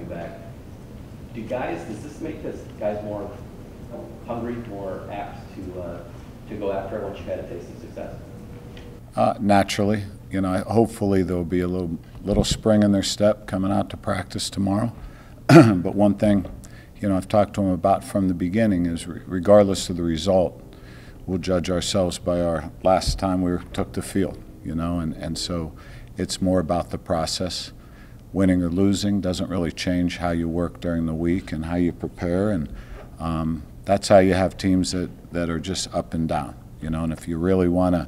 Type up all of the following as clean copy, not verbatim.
coming back. Does this make guys more hungry, more apt to go after it once you've had a taste of success? Naturally, hopefully there'll be a little spring in their step coming out to practice tomorrow. But one thing, I've talked to them about from the beginning is regardless of the result, we'll judge ourselves by our last time we took the field, and so it's more about the process. Winning or losing doesn't really change how you work during the week and how you prepare, and that's how you have teams that are just up and down, and if you really want to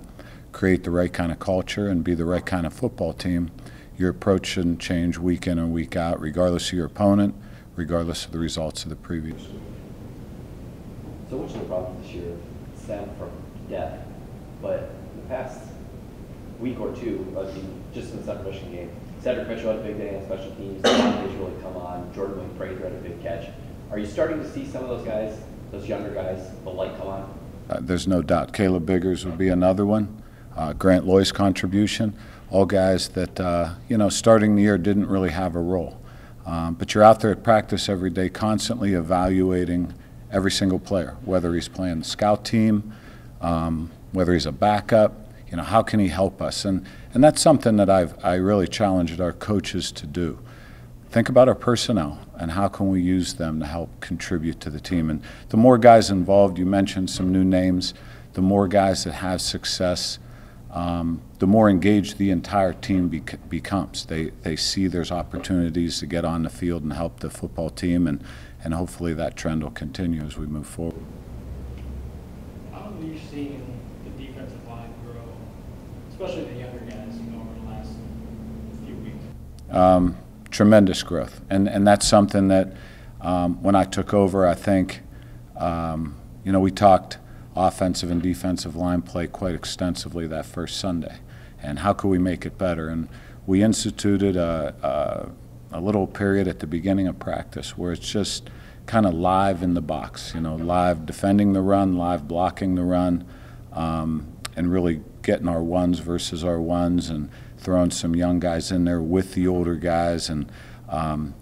create the right kind of culture and be the right kind of football team, your approach shouldn't change week in or week out, regardless of your opponent, regardless of the results of the previous. So much of the problem this year stemmed from depth, but in the past week or two, just in the Central Michigan game, Cedric Mitchell had a big day on special teams, Devontae's really come on, Jordan Wayne Frazier had a big catch. Are you starting to see some of those guys, those younger guys, the light come on? There's no doubt. Caleb Biggers would be another one. Grant Loy's contribution, all guys that, starting the year didn't really have a role. But you're out there at practice every day constantly evaluating every single player, whether he's playing the scout team, whether he's a backup, how can he help us? And that's something that I really challenged our coaches to do. Think about our personnel and how can we use them to help contribute to the team. And the more guys involved, you mentioned some new names, the more guys that have success, the more engaged the entire team becomes. They see there's opportunities to get on the field and help the football team, and hopefully that trend will continue as we move forward. How have you seen the defensive line grow, especially the younger guys, over the last few weeks? Tremendous growth, and that's something that when I took over, I think, we talked offensive and defensive line play quite extensively that first Sunday, and how could we make it better? And we instituted a little period at the beginning of practice where it's just kind of live in the box, live defending the run, live blocking the run, and really getting our ones versus our ones and throwing some young guys in there with the older guys, and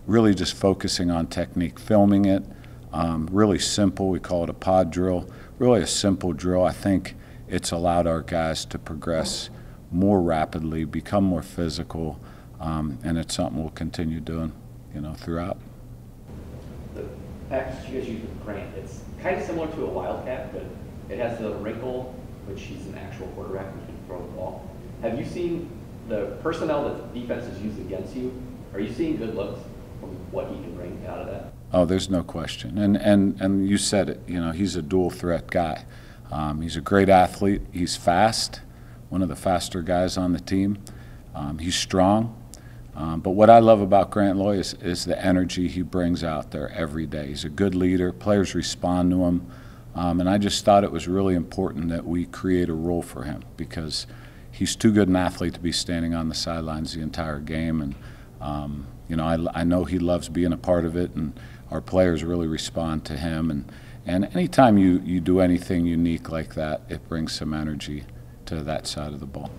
really just focusing on technique, filming it, really simple. We call it a pod drill, really a simple drill. I think it's allowed our guys to progress more rapidly, become more physical, and it's something we'll continue doing, throughout. The package you guys use with Grant, it's kind of similar to a Wildcat, but it has the wrinkle, which he's an actual quarterback who can throw the ball. Have you seen the personnel that defenses use against you? Are you seeing good looks from what he can bring out of that? Oh, there's no question. And you said it, he's a dual threat guy. He's a great athlete. He's fast, one of the faster guys on the team. He's strong. But what I love about Grant Loy is the energy he brings out there every day. He's a good leader. Players respond to him. And I just thought it was really important that we create a role for him because he's too good an athlete to be standing on the sidelines the entire game. And, I know he loves being a part of it, and our players really respond to him. And anytime you do anything unique like that, it brings some energy to that side of the ball.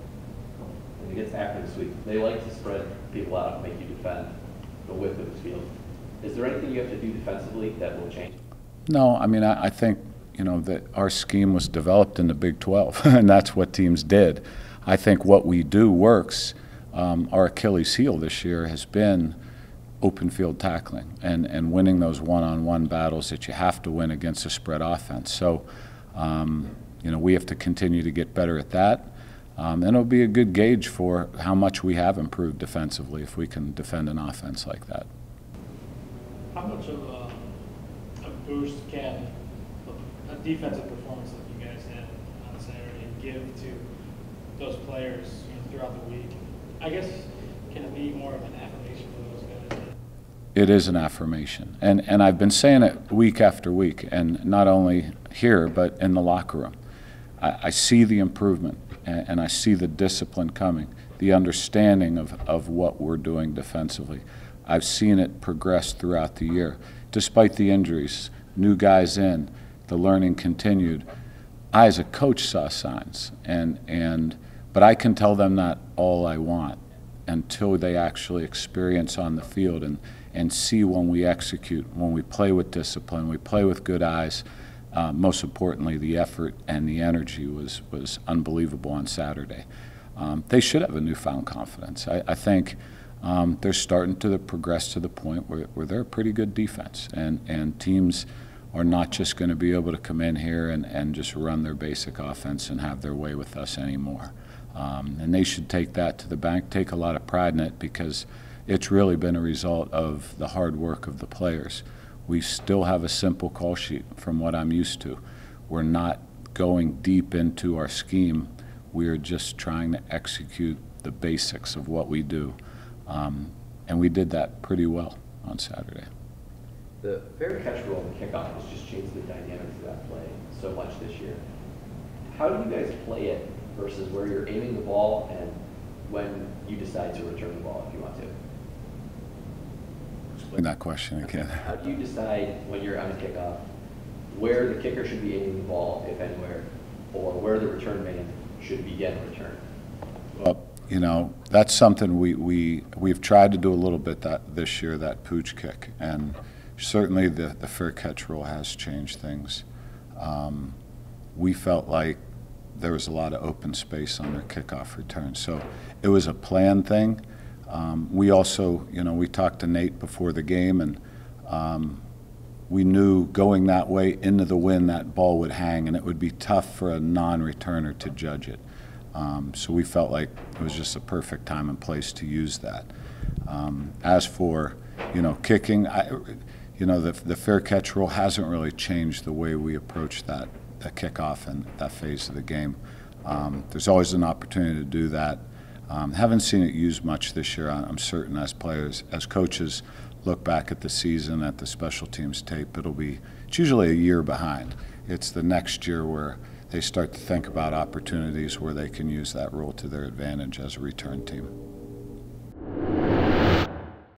When it gets after this week, they like to spread people out and make you defend the width of the field. Is there anything you have to do defensively that will change? No, I think, that our scheme was developed in the Big 12, and that's what teams did. I think what we do works. Our Achilles heel this year has been open field tackling and winning those one-on-one battles that you have to win against a spread offense. So, we have to continue to get better at that. And it'll be a good gauge for how much we have improved defensively if we can defend an offense like that. How much of a boost can a defensive performance like you guys had on Saturday give to those players throughout the week? I guess, can it be more of an affirmation for those guys? It is an affirmation. And I've been saying it week after week, and not only here, but in the locker room. I see the improvement, and I see the discipline coming, the understanding of what we're doing defensively. I've seen it progress throughout the year. Despite the injuries, new guys in, the learning continued. I, as a coach, saw signs, but I can tell them not all I want until they actually experience on the field. and see when we execute, when we play with discipline, we play with good eyes. Most importantly, the effort and the energy was unbelievable on Saturday. They should have a newfound confidence. I think they're starting to progress to the point where they're a pretty good defense, and teams are not just going to be able to come in here and just run their basic offense and have their way with us anymore. And they should take that to the bank, take a lot of pride in it, because it's really been a result of the hard work of the players. We still have a simple call sheet from what I'm used to. We're not going deep into our scheme. We are just trying to execute the basics of what we do. And we did that pretty well on Saturday. The fair catch rule in the kickoff has just changed the dynamics of that play so much this year. How do you guys play it versus where you're aiming the ball and when you decide to return the ball if you want to? Explain that question again. How do you decide when you're on a kickoff where the kicker should be aiming the ball, if anywhere, or where the return man should begin return? Well, you know, that's something we've tried to do a little bit this year, that pooch kick, and certainly the fair catch rule has changed things. We felt like there was a lot of open space on their kickoff return, so it was a planned thing. We also, you know, we talked to Nate before the game, and we knew going that way into the wind that ball would hang, and it would be tough for a non-returner to judge it. So we felt like it was just a perfect time and place to use that. As for, you know, kicking, you know, the fair catch rule hasn't really changed the way we approach that kickoff and that phase of the game. There's always an opportunity to do that. Haven't seen it used much this year. I'm certain as players, as coaches, look back at the season, at the special teams tape, it's usually a year behind. It's the next year where they start to think about opportunities where they can use that rule to their advantage as a return team.